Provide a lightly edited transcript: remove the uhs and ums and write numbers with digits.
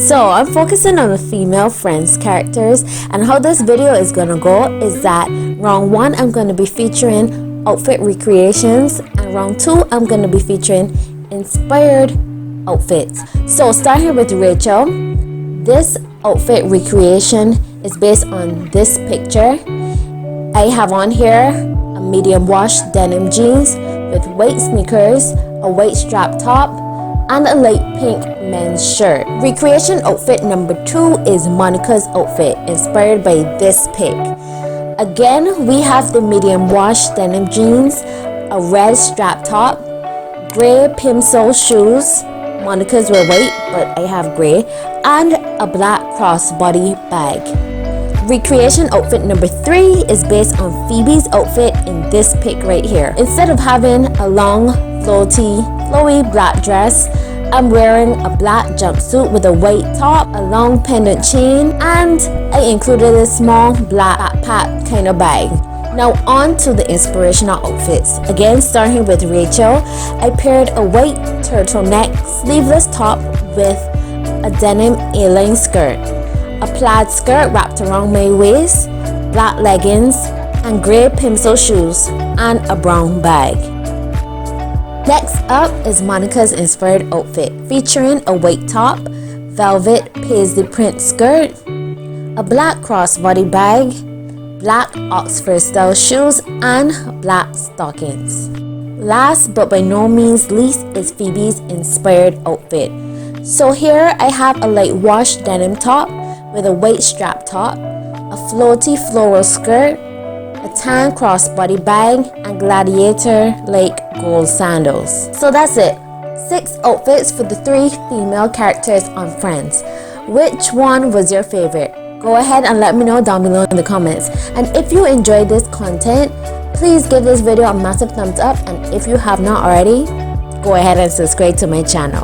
So I'm focusing on the female Friends characters, and how this video is gonna go is that round 1 I'm gonna be featuring outfit recreations, and round 2 I'm gonna be featuring inspired outfits. So starting with Rachel, this outfit recreation is based on this picture. I have on here a medium wash denim jeans with white sneakers, a white strap top, and a light pink men's shirt. Recreation outfit number 2 is Monica's outfit, inspired by this pic. Again, we have the medium wash denim jeans, a red strap top, gray pimsole shoes. Monica's were white, but I have gray, and a black crossbody bag. Recreation outfit number 3 is based on Phoebe's outfit in this pic right here. Instead of having a long, flowy black dress, I'm wearing a black jumpsuit with a white top, a long pendant chain, and I included a small black backpack kind of bag. Now on to the inspirational outfits. Again, starting with Rachel, I paired a white turtleneck sleeveless top with a denim A-line skirt, a plaid skirt wrapped around my waist, black leggings, and grey pimsole shoes, and a brown bag. Next up is Monica's inspired outfit, featuring a white top, velvet paisley print skirt, a black crossbody bag, black Oxford style shoes, and black stockings. Last but by no means least is Phoebe's inspired outfit. So here I have a light wash denim top with a white strap top, a floaty floral skirt, a tan crossbody bag, and gladiator like gold sandals. So that's it. 6 outfits for the 3 female characters on Friends. Which one was your favorite? Go ahead and let me know down below in the comments. And if you enjoyed this content, please give this video a massive thumbs up, and if you have not already, go ahead and subscribe to my channel.